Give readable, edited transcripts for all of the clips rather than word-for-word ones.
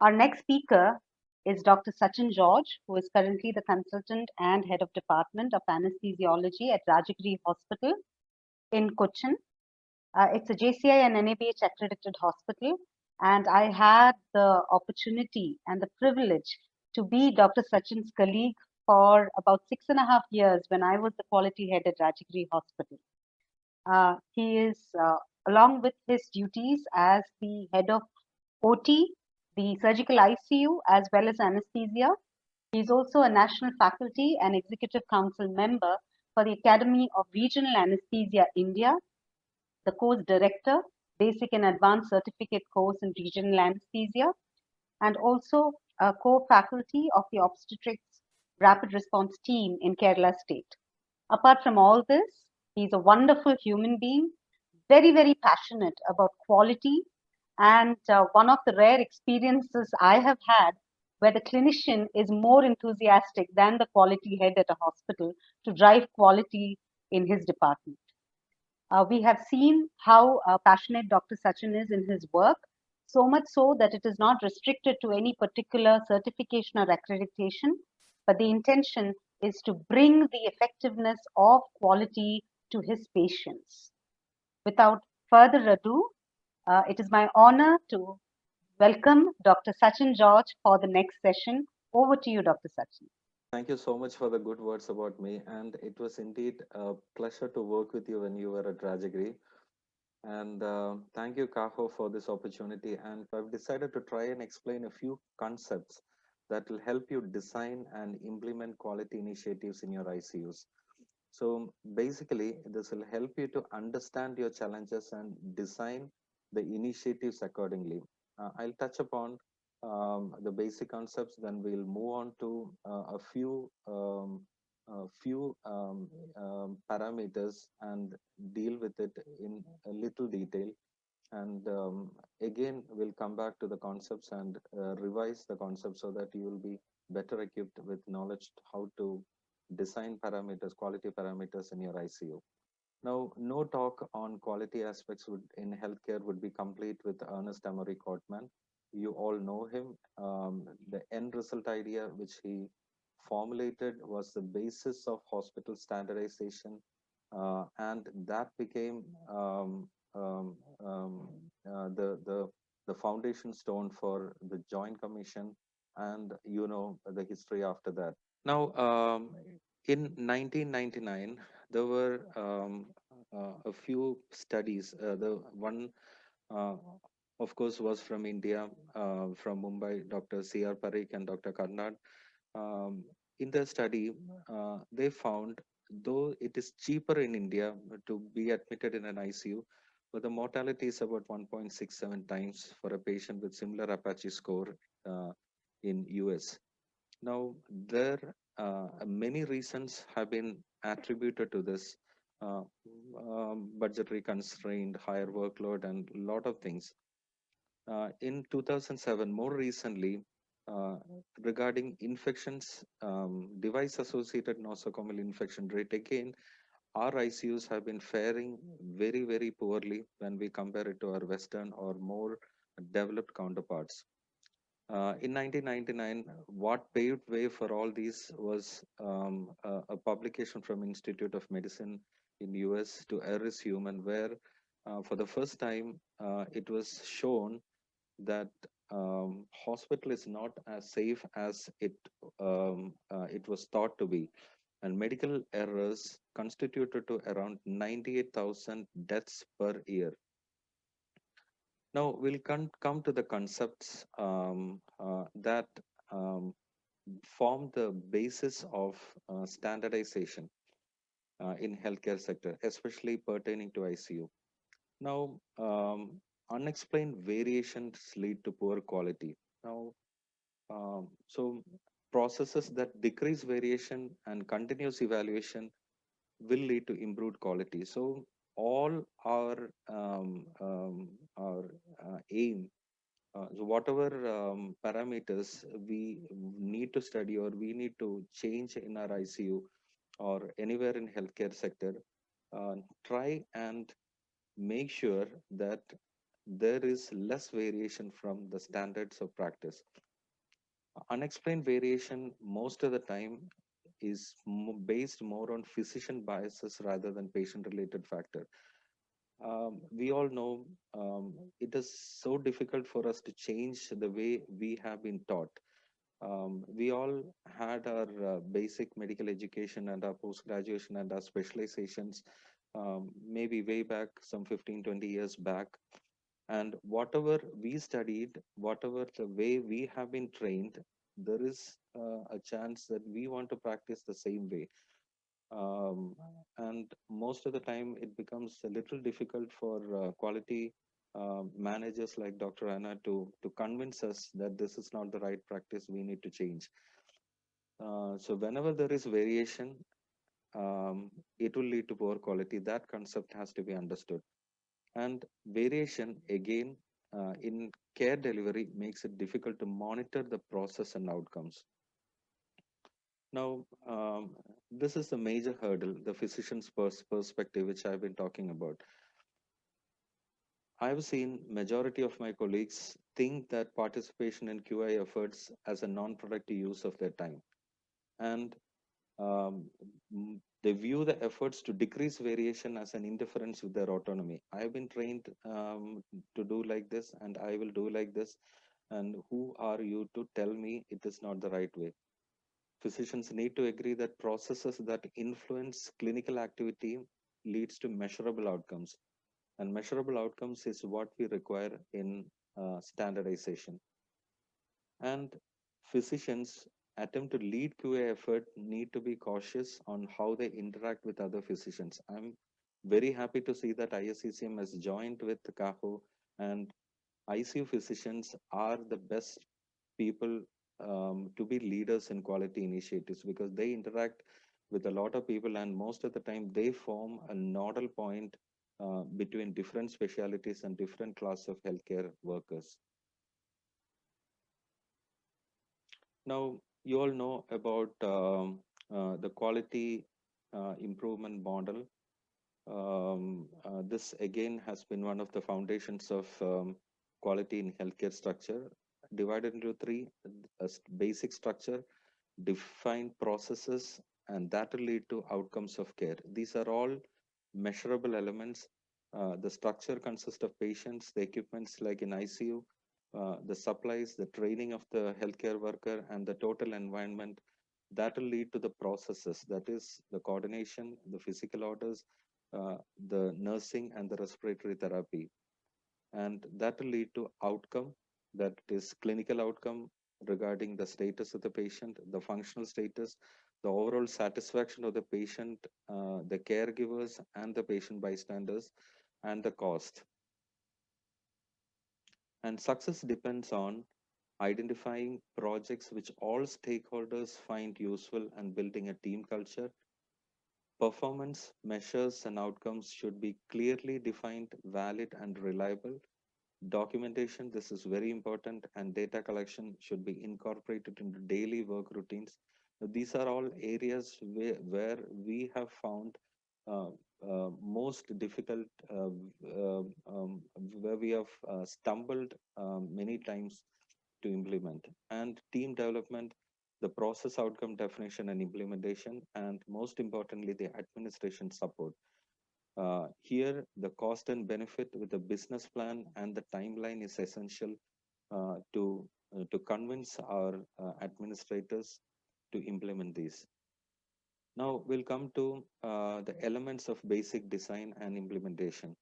Our next speaker is Dr. Sachin George, who is currently the consultant and head of department of anesthesiology at Rajagiri Hospital in Cochin. It's a JCI and NABH accredited hospital, and I had the opportunity and the privilege to be Dr. Sachin's colleague for about 6.5 years when I was the quality head at Rajagiri Hospital. He is, along with his duties as the head of OT, the surgical ICU, as well as anesthesia. He is also a national faculty and executive council member for the Academy of Regional Anesthesia India, the course director, basic and advanced certificate course in regional anesthesia, and also a co-faculty of the obstetrics rapid response team in Kerala state. Apart from all this, he's a wonderful human being, very, very passionate about quality, and one of the rare experiences I have had where the clinician is more enthusiastic than the quality head at a hospital to drive quality in his department. We have seen how passionate Dr. Sachin is in his work, so much so that it is not restricted to any particular certification or accreditation, but the intention is to bring the effectiveness of quality to his patients. Without further ado, it is my honor to welcome Dr. Sachin George for the next session. Over to you, Dr. Sachin. Thank you so much for the good words about me. And it was indeed a pleasure to work with you when you were at Rajagiri. And thank you, Kaho, for this opportunity. And I've decided to try and explain a few concepts that will help you design and implement quality initiatives in your ICUs. So basically, this will help you to understand your challenges and design the initiatives accordingly. I'll touch upon the basic concepts, then we'll move on to a few parameters and deal with it in a little detail. And again, we'll come back to the concepts and revise the concepts so that you will be better equipped with knowledge how to design parameters, quality parameters in your ICU. Now, no talk on quality aspects in healthcare would be complete with Ernest Amory Cotman. You all know him. The end result idea which he formulated was the basis of hospital standardization, and that became the foundation stone for the Joint Commission, and you know the history after that. Now, in 1999, there were a few studies. The one, uh, of course, was from India, from Mumbai, Dr. C.R. Parikh and Dr. Karnad. Um, in the study, they found though it is cheaper in India to be admitted in an ICU, but the mortality is about 1.67 times for a patient with similar Apache score in US. Now, there many reasons have been attributed to this budgetary constraint, higher workload, and a lot of things. In 2007, more recently, uh, regarding infections, device-associated nosocomial infection rate, again, our ICUs have been faring very, very poorly when we compare it to our Western or more developed counterparts. In 1999, what paved way for all these was a publication from Institute of Medicine in US to Err is Human, where for the first time it was shown that hospital is not as safe as it was thought to be, and medical errors constituted to around 98,000 deaths per year. Now we'll come to the concepts that um, form the basis of standardization in healthcare sector, especially pertaining to ICU. Now, unexplained variations lead to poor quality. Now, so processes that decrease variation and continuous evaluation will lead to improved quality. So all our aim, so whatever parameters we need to study or we need to change in our ICU or anywhere in healthcare sector, try and make sure that there is less variation from the standards of practice. Unexplained variation most of the time is based more on physician biases rather than patient related factor. We all know it is so difficult for us to change the way we have been taught. We all had our basic medical education and our post graduation and our specializations maybe way back some 15, 20 years back. And whatever we studied, whatever the way we have been trained, there is a chance that we want to practice the same way. um, and most of the time it becomes a little difficult for quality managers like Dr. Anna to convince us that this is not the right practice, we need to change. So whenever there is variation, it will lead to poor quality. That concept has to be understood. And variation again in care delivery makes it difficult to monitor the process and outcomes. Now, this is the major hurdle, the physician's perspective, which I've been talking about. I've seen majority of my colleagues think that participation in QI efforts as a non-productive use of their time, and they view the efforts to decrease variation as an interference with their autonomy. I've been trained to do like this, and I will do like this. And who are you to tell me it is not the right way? Physicians need to agree that processes that influence clinical activity leads to measurable outcomes, and measurable outcomes is what we require in standardization. And physicians attempt to lead QA effort need to be cautious on how they interact with other physicians. I'm very happy to see that ISCCM has joined with CAHO, and ICU physicians are the best people to be leaders in quality initiatives because they interact with a lot of people, and most of the time they form a nodal point between different specialities and different class of healthcare workers. Now, you all know about the quality improvement model. This again has been one of the foundations of quality in healthcare structure, divided into three: basic structure, defined processes, and that will lead to outcomes of care. These are all measurable elements. The structure consists of patients, the equipments like in ICU, the supplies, the training of the healthcare worker, and the total environment. That will lead to the processes, that is the coordination, the physical orders, the nursing, and the respiratory therapy. And that will lead to outcome, that is clinical outcome regarding the status of the patient, the functional status, the overall satisfaction of the patient, the caregivers, and the patient bystanders, and the cost. And success depends on identifying projects which all stakeholders find useful and building a team culture. Performance measures and outcomes should be clearly defined, valid, and reliable. Documentation, this is very important, and data collection should be incorporated into daily work routines. These are all areas where we have found uh, most difficult, where we have stumbled many times to implement. And team development, the process outcome definition and implementation, and most importantly, the administration support. Here, the cost and benefit with the business plan and the timeline is essential to convince our administrators to implement these. Now we'll come to the elements of basic design and implementation.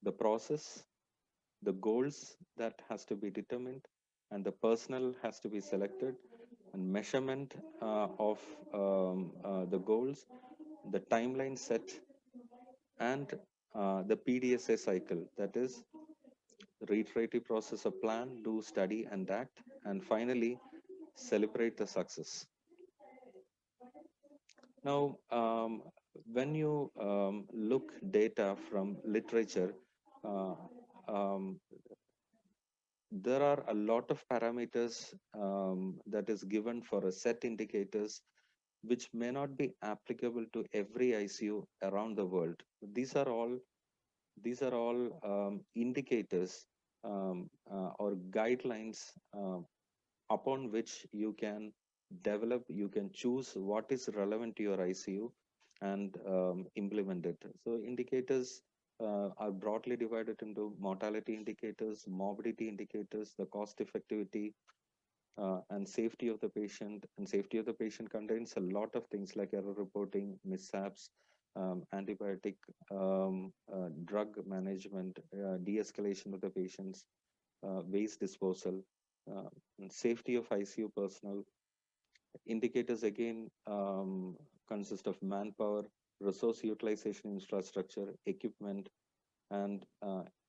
The process, the goals that has to be determined, and the personnel has to be selected, and measurement of the goals, the timeline set, and the PDSA cycle, that is the reiterative process of plan, do, study, and act, and finally celebrate the success. Now, when you look data from literature, uh, um, there are a lot of parameters that is given for a set indicators which may not be applicable to every ICU around the world. These are all These are all indicators or guidelines upon which you can develop, you can choose what is relevant to your ICU and implement it. So indicators are broadly divided into mortality indicators, morbidity indicators, the cost effectivity, and safety of the patient. And safety of the patient contains a lot of things like error reporting, mishaps, antibiotic, drug management, de-escalation of the patients, waste disposal, and safety of ICU personnel. Indicators again consist of manpower, resource utilization, infrastructure, equipment, and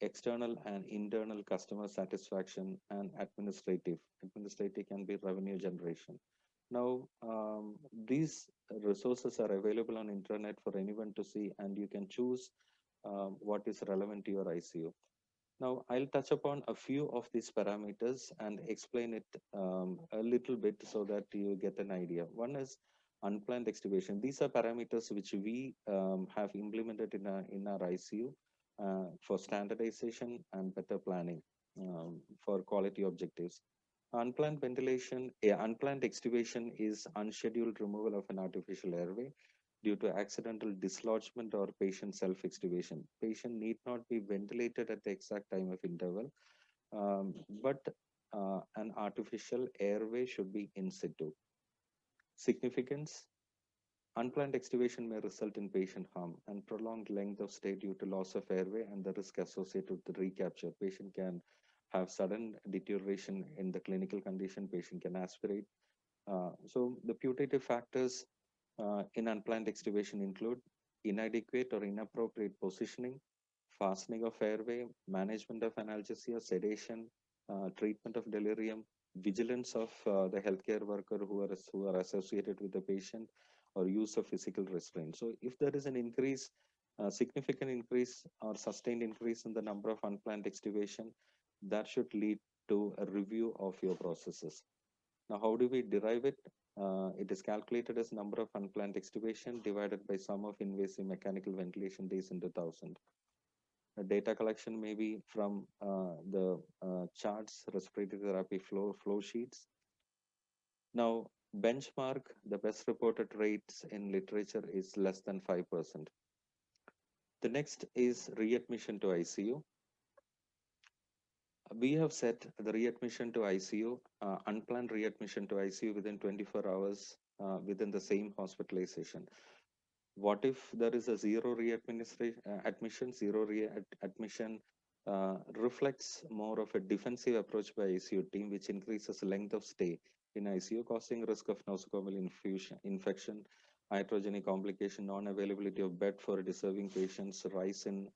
external and internal customer satisfaction, and administrative. Administrative can be revenue generation. Now, these resources are available on internet for anyone to see, and you can choose what is relevant to your ICU. Now, I'll touch upon a few of these parameters and explain it a little bit so that you get an idea. One is unplanned extubation. These are parameters which we have implemented in our ICU for standardization and better planning for quality objectives. Unplanned ventilation, unplanned extubation is unscheduled removal of an artificial airway due to accidental dislodgement or patient self-extubation. Patient need not be ventilated at the exact time of interval, but an artificial airway should be in situ. Significance: unplanned extubation may result in patient harm and prolonged length of stay due to loss of airway and the risk associated with the recapture. Patient can have sudden deterioration in the clinical condition. Patient can aspirate. So the putative factors in unplanned extubation include inadequate or inappropriate positioning, fastening of airway, management of analgesia, sedation, treatment of delirium, vigilance of the healthcare worker who are associated with the patient, or use of physical restraint. So if there is an increase, significant increase or sustained increase in the number of unplanned extubation, that should lead to a review of your processes. Now, how do we derive it? It is calculated as number of unplanned extubation divided by sum of invasive mechanical ventilation days into 1,000. Data collection may be from the charts, respiratory therapy flow sheets. Now, benchmark, the best reported rates in literature is less than 5%. The next is readmission to ICU. We have set the readmission to ICU, unplanned readmission to ICU within 24 hours within the same hospitalization. What if there is a zero admission? Zero readmission reflects more of a defensive approach by ICU team, which increases length of stay in ICU, causing risk of nosocomial infection, iatrogenic complication, non-availability of bed for deserving patients, rise in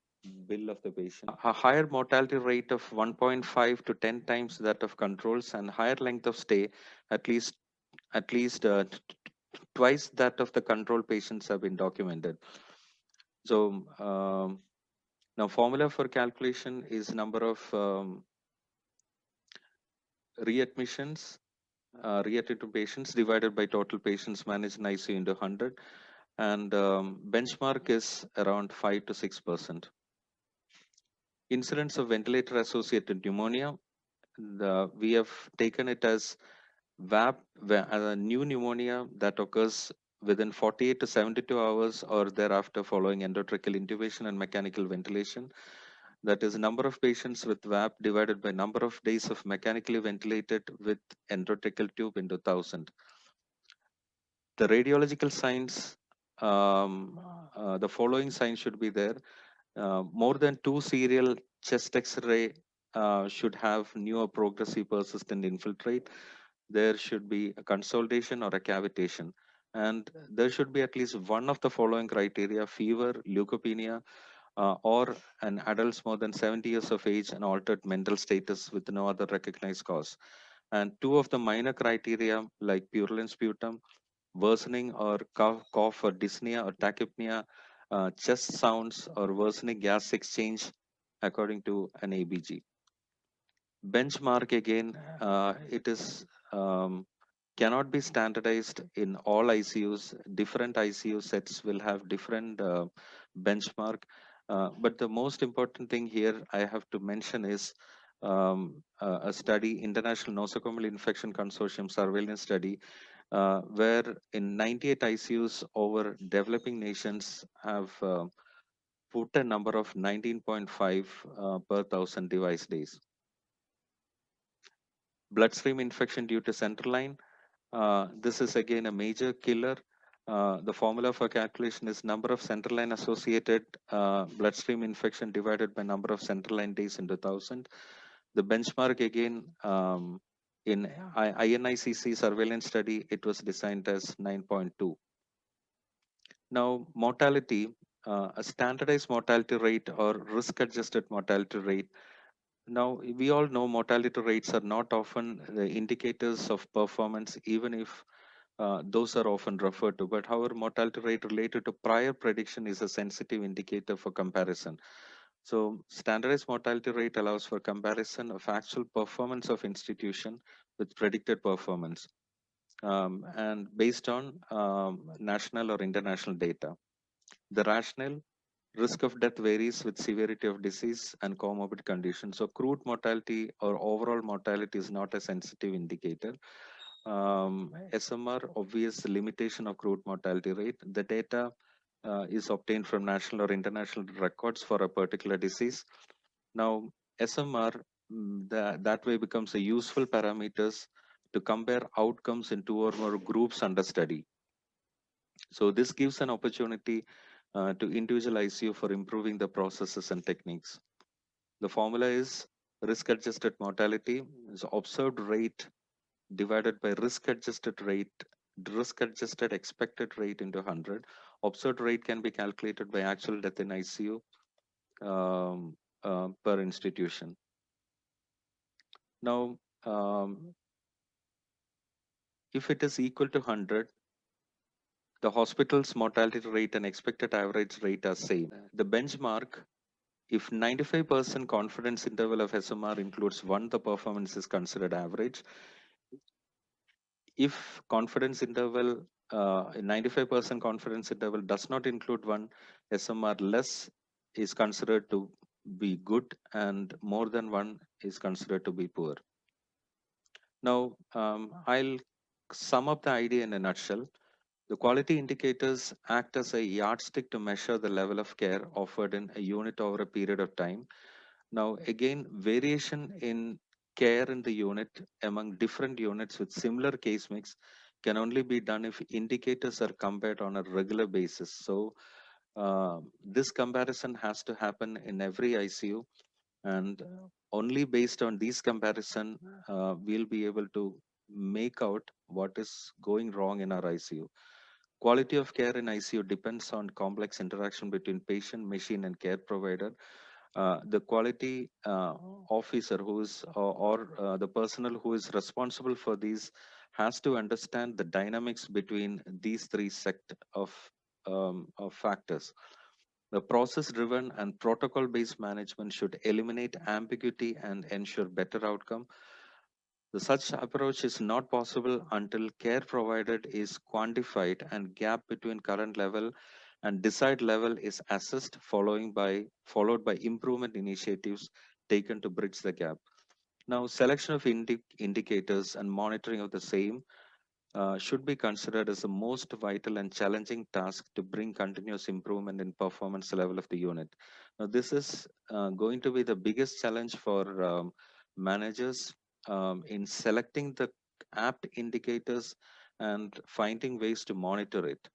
bill of the patient. A higher mortality rate of 1.5 to 10 times that of controls, and higher length of stay, at least twice that of the control patients have been documented. So now formula for calculation is number of readmissions, readmitted patients divided by total patients managed in ICU into 100, and benchmark is around 5 to 6%. Incidence of ventilator associated pneumonia, we have taken it as VAP, a new pneumonia that occurs within 48 to 72 hours or thereafter following endotracheal intubation and mechanical ventilation. That is number of patients with VAP divided by number of days of mechanically ventilated with endotracheal tube into 1,000. The radiological signs, the following signs should be there. More than 2 serial chest X-ray should have new or progressive persistent infiltrate. There should be a consolidation or a cavitation. And there should be at least one of the following criteria: fever, leukopenia, or an adults more than 70 years of age and altered mental status with no other recognized cause. And 2 of the minor criteria like purulent sputum, worsening or cough or dyspnea or tachypnea, chest sounds or worsening gas exchange according to an ABG. Benchmark again, it is cannot be standardized in all ICUs. Different ICU sets will have different benchmark. But the most important thing here I have to mention is a study, International Nosocomial Infection Consortium surveillance study, where in 98 ICUs over developing nations have put a number of 19.5 per 1,000 device days. Bloodstream infection due to central line. This is again a major killer. The formula for calculation is number of central line associated bloodstream infection divided by number of central line days into 1,000. The benchmark again in INICC surveillance study, it was designed as 9.2. Now, mortality, a standardized mortality rate or risk adjusted mortality rate. Now, we all know mortality rates are not often the indicators of performance, even if those are often referred to. But however, mortality rate related to prior prediction is a sensitive indicator for comparison. So standardized mortality rate allows for comparison of actual performance of institution with predicted performance and based on national or international data. The rationale, risk of death varies with severity of disease and comorbid conditions. So crude mortality or overall mortality is not a sensitive indicator. SMR, obvious limitation of crude mortality rate. The data is obtained from national or international records for a particular disease. Now, SMR that way becomes a useful parameters to compare outcomes in two or more groups under study. So this gives an opportunity to individualize you for improving the processes and techniques. The formula is risk-adjusted mortality is observed rate divided by risk-adjusted expected rate into 100. Observed rate can be calculated by actual death in ICU per institution. Now, if it is equal to 100, the hospital's mortality rate and expected average rate are same. The benchmark, if 95% confidence interval of SMR includes 1, the performance is considered average. If confidence interval, 95% confidence interval does not include 1, SMR less is considered to be good and more than 1 is considered to be poor. Now, I'll sum up the idea in a nutshell. The quality indicators act as a yardstick to measure the level of care offered in a unit over a period of time. Now, again, variation in care in the unit among different units with similar case mix can only be done if indicators are compared on a regular basis. So, this comparison has to happen in every ICU, and only based on these comparison, we'll be able to make out what is going wrong in our ICU. Quality of care in ICU depends on complex interaction between patient, machine, and care provider. The quality officer who is or the personnel who is responsible for these has to understand the dynamics between these three sect of factors. The process-driven and protocol-based management should eliminate ambiguity and ensure better outcome. The such approach is not possible until care provided is quantified and gap between current level and desired level is assessed, followed by improvement initiatives taken to bridge the gap. Now, selection of indicators and monitoring of the same should be considered as the most vital and challenging task to bring continuous improvement in performance level of the unit. Now, this is going to be the biggest challenge for managers in selecting the apt indicators and finding ways to monitor it.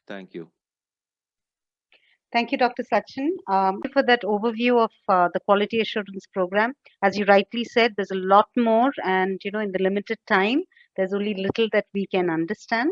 Thank you. Thank you, Dr. Sachin, for that overview of the quality assurance program. As you rightly said, there's a lot more, and in the limited time, there's only little that we can understand.